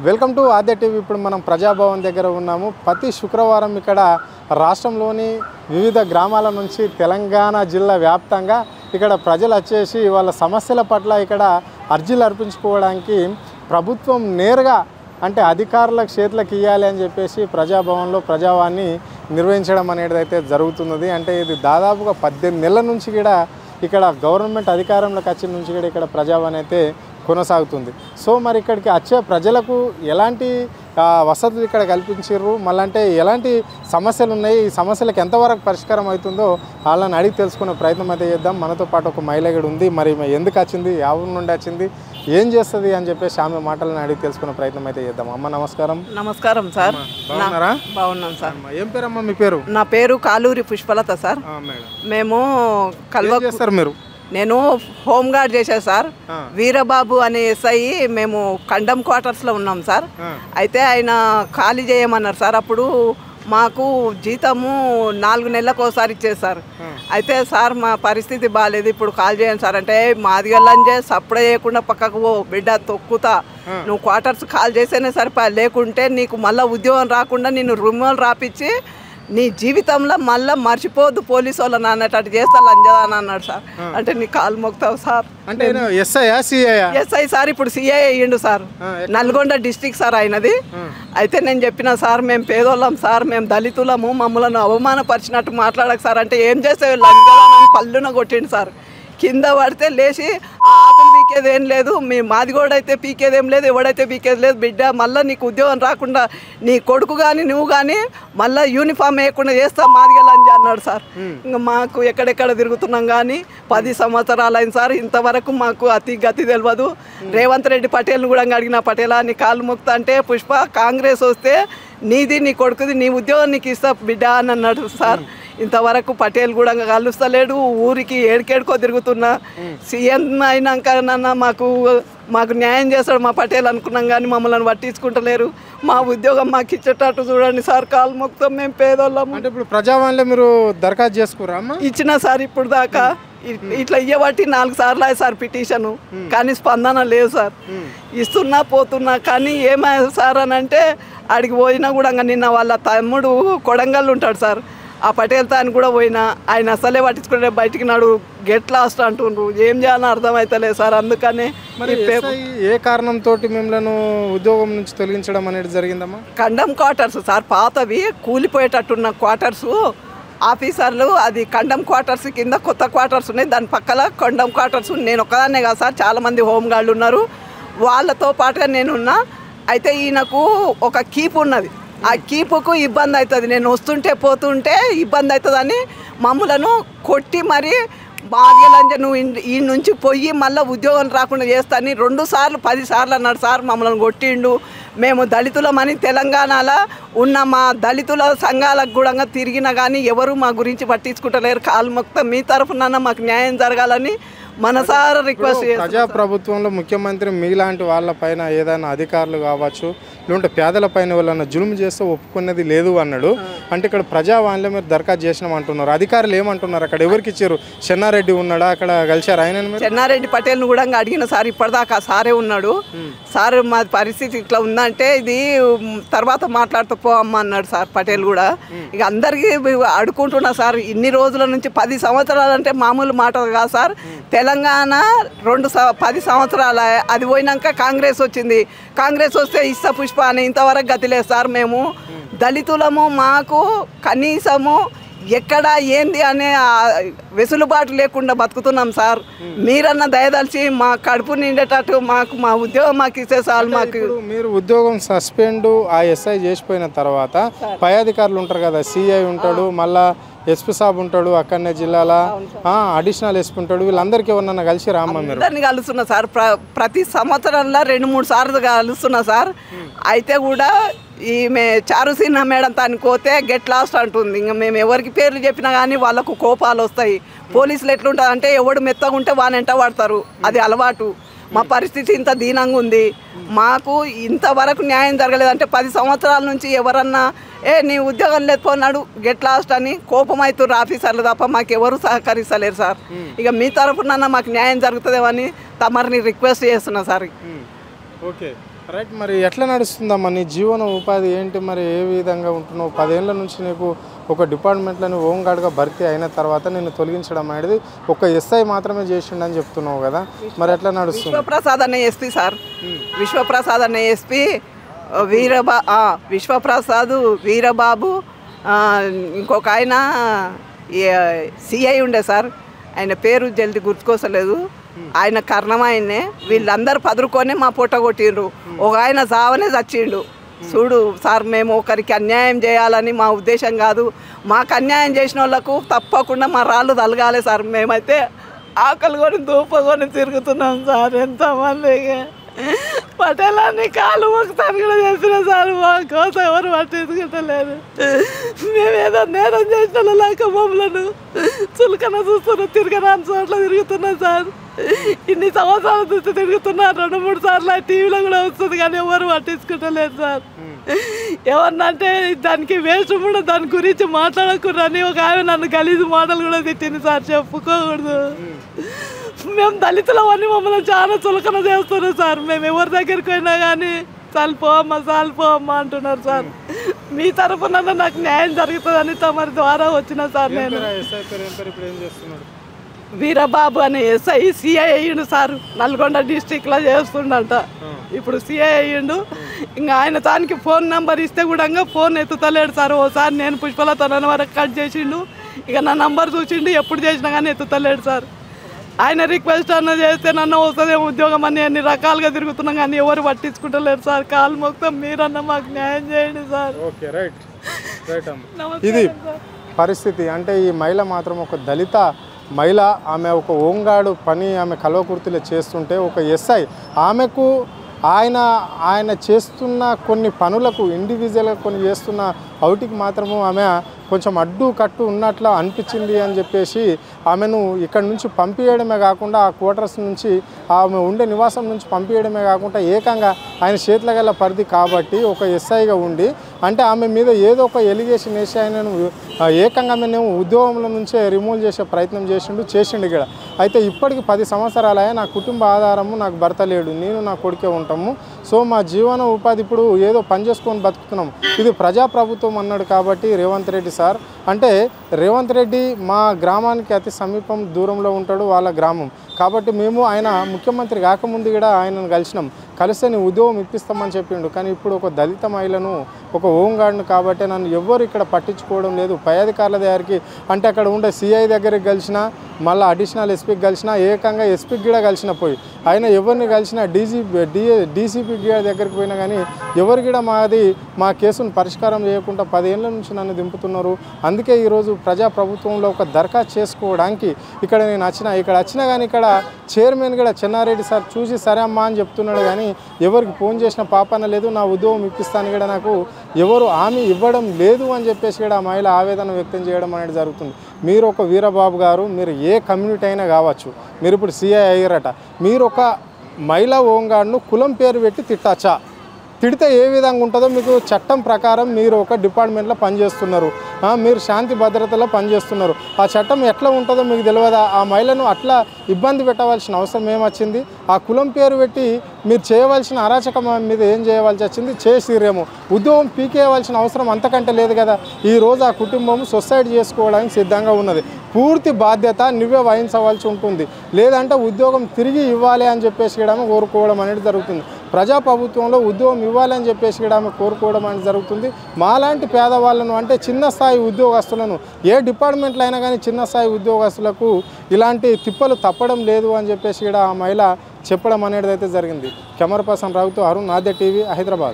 Welcome to Aadya TV. ఇప్పుడు మనం ప్రజాభవన్ దగ్గర ఉన్నాము. ప్రతి శుక్రవారం ఇక్కడ రాష్ట్రంలోని వివిధ గ్రామాల నుంచి తెలంగాణ జిల్లా వ్యాప్తంగా ఇక్కడ ప్రజలు వచ్చేసి వాళ్ళ సమస్యల పట్ల ఇక్కడ అర్జీలు అర్పించుకోవడానికి ప్రభుత్వం నేరుగా అంటే అధికారుల చేతులకు ఇవ్వాలి అని చెప్పేసి ప్రజాభవన్లో ప్రజావాన్ని నిర్వహించడం అనేది అయితే జరుగుతున్నది. అంటే ఇది దాదాపుగా 18 నెలల నుంచి కూడా ఇక్కడ గవర్నమెంట్ అధికారంలోకి వచ్చిన నుంచి కూడా ఇక్కడ ప్రజావాణి అయితే కొనసాగుతుంది. సో మరి ఇక్కడికి వచ్చే ప్రజలకు ఎలాంటి వసతులు ఇక్కడ కల్పించారు, మళ్ళీ ఎలాంటి సమస్యలు ఉన్నాయి, ఈ సమస్యలకు ఎంతవరకు పరిష్కారం అవుతుందో వాళ్ళని అడిగి తెలుసుకునే ప్రయత్నం అయితే చేద్దాం. మనతో పాటు ఒక మహిళ కూడా ఉంది. మరి ఎందుకు వచ్చింది, ఎవరి నుండి వచ్చింది, ఏం చేస్తుంది అని చెప్పేసి ఆమె మాటలను అడిగి తెలుసుకునే ప్రయత్నం అయితే చేద్దాం. అమ్మ నమస్కారం. నమస్కారం సార్. బాగున్నారా? బాగున్నాం సార్. ఏం పేరమ్మా మీ పేరు? నా పేరు కాలూరి పుష్పలత సార్. మేము చేస్తారు మీరు? నేను హోంగార్డ్ చేశాను సార్. వీరబాబు అనే ఎస్ఐ మేము కండమ్ క్వార్టర్స్లో ఉన్నాం సార్. అయితే ఆయన ఖాళీ చేయమన్నారు సార్. అప్పుడు మాకు జీతము 4 నెలలకు ఒకసారి ఇచ్చేసారు. అయితే సార్ మా పరిస్థితి బాగాలేదు, ఇప్పుడు కాల్ చేయండి సార్ అంటే మాది గల్లంజే సప్లై చేయకుండా పక్కకు పో బిడ్డ తొక్కుతా, నువ్వు క్వార్టర్స్ కాల్ చేస్తేనే సరిపో, లేకుంటే నీకు మళ్ళీ ఉద్యోగం రాకుండా నిన్ను రిమూవల్ రాపిచ్చి నీ జీవితంలో మళ్ళీ మర్చిపోద్దు పోలీసు వాళ్ళని అన్నట్టు చేస్తా లంజదా అని అన్నాడు సార్. అంటే నీ కాలు మొక్తావు సార్ అంటే ఎస్ఐ సార్. ఇప్పుడు సిఐ అయ్యిండు సార్, నల్గొండ డిస్టిక్ సార్ ఆయనది. అయితే నేను చెప్పిన సార్ మేము పేదోళ్ళం సార్, మేము దళితులము, మమ్మల్ని అవమానపరిచినట్టు మాట్లాడక సార్ అంటే ఏం చేస్తే లంజదా అని పళ్ళున కొట్టిండు సార్. కింద పడితే లేచి ఆతులు పీకేది ఏం లేదు, మీ మాదిగోడు అయితే పీకేది ఏం లేదు, ఎవడైతే పీకేది లేదు బిడ్డ, మళ్ళీ నీకు ఉద్యోగం రాకుండా నీ కొడుకు కానీ నువ్వు కానీ మళ్ళీ యూనిఫామ్ వేయకుండా చేస్తా మాదిగలని అన్నాడు సార్. ఇంకా మాకు ఎక్కడెక్కడ తిరుగుతున్నాం కానీ 10 సంవత్సరాలు అయింది సార్, ఇంతవరకు మాకు అతి గతి తెలియదు. రేవంత్ రెడ్డి పటేల్ని కూడా అడిగిన, పటేలా నీ కాళ్ళు మొక్తా అంటే పుష్ప కాంగ్రెస్ వస్తే నీది నీ కొడుకుది నీ ఉద్యోగం నీకు ఇస్తా బిడ్డ అని అన్నాడు సార్. ఇంతవరకు పటేల్ కూడా కలుస్తలేడు, ఊరికి ఏడికేడుకో తిరుగుతున్నా. సీఎం అయినాక మాకు న్యాయం చేస్తాడు మా పటేల్ అనుకున్నాం కానీ మమ్మల్ని పట్టించుకుంటలేరు. మా ఉద్యోగం మాకు ఇచ్చేటట్టు చూడండి సార్, కాలు మొత్తం మేము పేదోళ్ళము. అంటే ఇప్పుడు ప్రజావాణిలో మీరు దరఖాస్తు చేసుకురా? ఇచ్చిన సార్ ఇప్పుడు దాకా ఇట్లా ఇయ్యబట్టి 4 సార్లు అయ్యి సార్ పిటిషను, కానీ స్పందన లేదు సార్. ఇస్తున్నా పోతున్నా కానీ ఏమయ్యా సార్ అని అంటే అడిగి పోయినా కూడా నిన్న వాళ్ళ తమ్ముడు కొడంగల్ ఉంటాడు సార్, ఆ పటేల్ తాను కూడా పోయినా ఆయన అసలే పట్టించుకుంటే బయటికి నాడు గెట్ లాస్ట్ అంటుండ్రు. ఏం చేయాలని అర్థమవుతలేదు సార్. అందుకనే ఏ కారణంతో మిమ్మల్ని ఉద్యోగం నుంచి తొలగించడం అనేది జరిగిందమ్మా? కండమ్ క్వార్టర్స్ సార్, పాతవి కూలిపోయేటట్టున్న క్వార్టర్స్ ఆఫీసర్లు, అది కండమ్ క్వార్టర్స్ కింద కొత్త క్వార్టర్స్ ఉన్నాయి, దాని పక్కల కండమ్ క్వార్టర్స్. నేను ఒక్కదాన్నే కాదు సార్, చాలామంది హోంగార్డులు ఉన్నారు, వాళ్ళతో పాటుగా నేనున్నా. అయితే ఈయనకు ఒక కీప్ ఉన్నది, ఆ కీపుకు ఇబ్బంది అవుతుంది, నేను వస్తుంటే పోతుంటే ఇబ్బంది అవుతుందని మమ్మలను కొట్టి మరి బాధ్యలంజ నువ్వు ఈ నుంచి పోయి మళ్ళీ ఉద్యోగం రాకుండా చేస్తాను 2 సార్లు 10 సార్లు అన్నాడు సార్. మమ్మల్ని కొట్టిండు. మేము దళితులమని తెలంగాణలో ఉన్న మా దళితుల సంఘాలకు కూడా తిరిగినా కానీ ఎవరు మా గురించి పట్టించుకుంటలేరు. కాలు మొత్తం మీ తరఫున మాకు న్యాయం జరగాలని మనసారా రిక్వెస్ట్ చేస్తాను. ప్రజాప్రభుత్వంలో ముఖ్యమంత్రి మీలాంటి వాళ్ళపైన ఏదైనా అధికారులు కావచ్చు, లేదంటే పేదల పైన వాళ్ళని జులుము చేస్తే ఒప్పుకున్నది లేదు అన్నాడు. అంటే ఇక్కడ ప్రజావాణిలో మీరు దరఖాస్తు చేసినాం అంటున్నారు, అధికారులు ఏమంటున్నారు? అక్కడ ఎవరికి ఇచ్చారు? చెన్నారెడ్డి ఉన్నాడా అక్కడ కలిశారు? ఆయన చెన్నారెడ్డి పటేల్ని కూడా అడిగిన సార్, ఇప్పటిదాకా సారే ఉన్నాడు సార్. మా పరిస్థితి ఇట్లా ఉందంటే ఇది తర్వాత మాట్లాడుతూ పో అమ్మ అన్నాడు సార్ పటేల్ కూడా. ఇక అందరికీ అడుకుంటున్నా సార్, ఇన్ని రోజుల నుంచి 10 సంవత్సరాలు అంటే మామూలు మాట కాదు సార్. తెలంగాణ 10 సంవత్సరాల అది పోయినాక కాంగ్రెస్ వచ్చింది, కాంగ్రెస్ వస్తే ఇస్తా పుష్ప అని ఇంతవరకు గతిలేదు సార్. మేము దళితులము, మాకు కనీసము ఎక్కడ ఏంది అనే వెసులుబాటు లేకుండా బతుకుతున్నాం సార్. మీరన్నా దయదలిచి మా కడుపు నిండేటట్టు మాకు మా ఉద్యోగం మాకు ఇస్తే సార్. మాకు మీరు ఉద్యోగం సస్పెండ్ ఆ ఎస్ఐ చేసిపోయిన తర్వాత పై అధికారులు ఉంటారు కదా, సిఐ ఉంటాడు, మళ్ళా ఎస్పీ సాబ్ ఉంటాడు, అక్కడనే జిల్లాల అడిషనల్ ఎస్పీ ఉంటాడు, వీళ్ళందరికీ ఎవరన్నా కలిసి రామ్మ? మీరు అందరినీ కలుస్తున్నా సార్, ప్రతి సంవత్సరంలో 2-3 సార్లు కలుస్తున్నా సార్. అయితే కూడా ఈమె చారుసీన మేడం తాను పోతే గెట్ లాస్ట్ అంటుంది. ఇంకా మేము ఎవరికి పేర్లు చెప్పినా కానీ వాళ్ళకు కోపాలు వస్తాయి. పోలీసులు ఎట్లుంటుంది అంటే ఎవడు మెత్తగా ఉంటే వాని వెంట పడతారు, అది అలవాటు. మా పరిస్థితి ఇంత దీనంగా ఉంది, మాకు ఇంతవరకు న్యాయం జరగలేదంటే 10 సంవత్సరాల నుంచి ఎవరన్నా నీ ఉద్యోగం లేకపోన్నాడు గెట్ లాస్ట్ అని కోపం అవుతారు ఆఫీసర్లు తప్ప మాకెవరు సహకరిస్తలేరు సార్. ఇక మీ తరఫున మాకు న్యాయం జరుగుతుందేమని తమరిని రిక్వెస్ట్ చేస్తున్నా సార్. Okay, right. మరి ఎట్లా నడుస్తుందమ్మా నీ జీవన ఉపాధి ఏంటి? మరి ఏ విధంగా ఉంటున్నావు? 10 ఏళ్ళ నుంచి నీకు ఒక డిపార్ట్మెంట్లోని హోంగార్డ్గా భర్తీ అయిన తర్వాత నిన్ను తొలగించడం అనేది ఒక ఎస్ఐ మాత్రమే చేసిండని చెప్తున్నావు కదా, మరి ఎట్లా నడుస్తుంది? విశ్వప్రసాద్ అనే ఎస్పీ సార్, విశ్వప్రసాద్ అనే ఎస్పీ, విశ్వప్రసాద్, వీరబాబు, ఇంకొక ఆయన సిఐ ఉండే సార్, ఆయన పేరు జల్ది గుర్తుకోసలేదు, ఆయన కర్ణం ఆయన్నే. వీళ్ళందరూ పదురుకొని మా పొట్ట కొట్టిండ్రు. ఒక ఆయన సావనే చచ్చిండు. చూడు సార్, మేము ఒకరికి అన్యాయం చేయాలని మా ఉద్దేశం కాదు. మాకు అన్యాయం చేసిన వాళ్ళకు తప్పకుండా మా రాళ్ళు తలగాలి సార్. మేమైతే ఆకలి కొని దూపకొని తిరుగుతున్నాం సార్. ఎంతమందిగా పటేలాన్ని కాలు ఒకసారి కూడా చేసిన సార్, మా కోసం ఎవరు పట్టించుకుంటలేదు. మేమేదో నేరం చేసిన లేక మమ్మలను చులకన చూస్తున్నాం, తిరగరాని చోట్ల తిరుగుతున్నాం సార్. ఇన్ని సంవత్సరాల చూస్తే తిరుగుతున్నారు. 2-3 సార్లు టీవీలో కూడా వస్తుంది కానీ ఎవరు పట్టించుకుంటలేదు సార్. ఎవరినంటే దానికి వేస్ట్ కూడా దాని గురించి మాట్లాడకూడదని ఒక ఆమె నన్ను గలీజు మాటలు కూడా తిట్టింది సార్. చెప్పుకోకూడదు. మేము దళితులవన్నీ మమ్మల్ని చాలా చులకన చేస్తున్నారు సార్. మేము ఎవరి దగ్గరికి పోయినా కానీ చాలిపోమ్మా అంటున్నారు సార్. మీ తరఫున నాకు న్యాయం జరుగుతుందని తమరి ద్వారా వచ్చిన సార్. నేను వీరబాబు అనే ఎస్ఐ సిఐ అయ్యిండు సార్. నల్గొండ డిస్టిక్లో చేస్తుండంట. ఇప్పుడు సిఐ అయ్యిండు. ఇంకా ఆయన దానికి ఫోన్ నెంబర్ ఇస్తే కూడా ఫోన్ ఎత్తుతలేడు సార్. ఓసారి నేను పుష్పలతో వరకు కట్ చేసిండు. ఇక నా నంబర్ చూసిండు, ఎప్పుడు చేసినా కానీ ఎత్తుతలేడు సార్. ఆయన రిక్వెస్ట్ అన్న చేస్తే నన్ను వస్తుంది ఉద్యోగం అని అన్ని రకాలుగా తిరుగుతున్నాం కానీ ఎవరు పట్టించుకుంటలేరు సార్. కాలు మొత్తం మీరన్నా మాకు న్యాయం చేయండి సార్. ఓకే, రైట్ రైట్ అమ్మ. ఇది పరిస్థితి. అంటే ఈ మహిళ మాత్రం ఒక దళిత మహిళ. ఆమె ఒక హోంగార్డు పని ఆమె కల్వకుర్తిలో చేస్తుంటే ఒక ఎస్ఐ ఆమెకు ఆయన చేస్తున్న కొన్ని పనులకు ఇండివిజువల్గా కొన్ని చేస్తున్న అవుటికి మాత్రము ఆమె కొంచెం అడ్డు కట్టు ఉన్నట్లు అనిపించింది అని చెప్పేసి ఆమెను ఇక్కడ నుంచి పంపించడమే కాకుండా ఆ క్వార్టర్స్ నుంచి ఆమె ఉండే నివాసం నుంచి పంపించడమే కాకుండా ఏకంగా ఆయన చేతుల గల పరిధి కాబట్టి ఒక ఎస్ఐగా ఉండి అంటే ఆమె మీద ఏదో ఒక ఎలిగేషన్ వేసి ఆయనను ఏకంగా మేము ఉద్యోగంలో నుంచే రిమూవ్ చేసే ప్రయత్నం చేసిండు ఇక్కడ. అయితే ఇప్పటికి 10 సంవత్సరాలే నా కుటుంబ ఆధారము నాకు భర్త లేడు, నేను నా కొడుకే ఉంటాము. సో మా జీవన ఉపాధి ఇప్పుడు ఏదో పని చేసుకొని బతుకుతున్నాము. ఇది ప్రజాప్రభుత్వం అన్నాడు కాబట్టి రేవంత్ రెడ్డి సార్. అంటే రేవంత్ రెడ్డి మా గ్రామానికి అతి సమీపం దూరంలో ఉంటాడు వాళ్ళ గ్రామం కాబట్టి మేము ఆయన ముఖ్యమంత్రి కాకముందు కూడా ఆయనను కలిస్తే నీ ఉద్యోగం ఇప్పిస్తామని చెప్పిండు. కానీ ఇప్పుడు ఒక దళిత మహిళను ఒక హోంగార్డ్ను కాబట్టి నన్ను ఎవ్వరు ఇక్కడ పట్టించుకోవడం లేదు. పై అధికారుల దగ్గరికి అంటే అక్కడ ఉండే సిఐ దగ్గరికి కలిసినా మళ్ళీ అడిషనల్ ఎస్పీకి కలిసినా ఏకంగా ఎస్పీకి కూడా కలిసిన పోయి ఆయన ఎవరిని కలిసినా డీసీపీ దగ్గరికి పోయినా కానీ ఎవరు కూడా మా కేసును పరిష్కారం చేయకుండా 10 ఏళ్ళ నుంచి నన్ను దింపుతున్నారు. అందుకే ఈరోజు ప్రజాప్రభుత్వంలో ఒక దరఖాస్తు చేసుకోవడానికి ఇక్కడ నేను వచ్చినా కానీ ఇక్కడ చైర్మన్ కూడా చెన్నారెడ్డి సార్ చూసి సరే అమ్మా అని చెప్తున్నాడు కానీ ఎవరికి ఫోన్ చేసిన పాపన లేదు. నా ఉద్యోగం ఇప్పిస్తాను కూడా నాకు ఎవరు హామీ ఇవ్వడం లేదు అని చెప్పేసి కూడా ఆ మహిళ ఆవేదన వ్యక్తం చేయడం అనేది జరుగుతుంది. మీరు ఒక వీరబాబు గారు, మీరు ఏ కమ్యూనిటీ అయినా కావచ్చు, మీరు ఇప్పుడు సిఐ అయ్యారట, మీరు ఒక మహిళా హోంగార్డ్ను కులం పేరు పెట్టి తిట్టచ్చా? తిడితే ఏ విధంగా ఉంటుందో మీకు చట్టం ప్రకారం మీరు ఒక డిపార్ట్మెంట్లో పనిచేస్తున్నారు, మీరు శాంతి భద్రతలో పనిచేస్తున్నారు. ఆ చట్టం ఎట్లా ఉంటుందో మీకు తెలియదా? ఆ మహిళను అట్లా ఇబ్బంది పెట్టవలసిన అవసరం ఏమొచ్చింది? ఆ కులం పేరు పెట్టి మీరు చేయవలసిన అరాచకం మీద ఏం చేయవలసి వచ్చింది? చేసిరేమో ఉద్యోగం పీకేయవలసిన అవసరం అంతకంటే లేదు కదా. ఈరోజు ఆ కుటుంబం సొసైడ్ చేసుకోవడానికి సిద్ధంగా ఉన్నది. పూర్తి బాధ్యత నువ్వే వహించవలసి ఉంటుంది. లేదంటే ఉద్యోగం తిరిగి ఇవ్వాలి అని చెప్పేసి కూడా కోరుకోవడం అనేది జరుగుతుంది. ప్రజాప్రభుత్వంలో ఉద్యోగం ఇవ్వాలి అని చెప్పేసి కూడా కోరుకోవడం అనేది జరుగుతుంది. మాలాంటి పేదవాళ్ళను అంటే చిన్న స్థాయి ఉద్యోగస్తులను ఏ డిపార్ట్మెంట్లో అయినా కానీ చిన్న స్థాయి ఉద్యోగస్తులకు ఇలాంటి తిప్పలు తప్పడం లేదు అని చెప్పేసి కూడా ఆ మహిళ చెప్పడం అనేది అయితే జరిగింది. కెమెరా పర్సన్ రావుతో అరుణ్, ఆద్య టీవీ, హైదరాబాద్.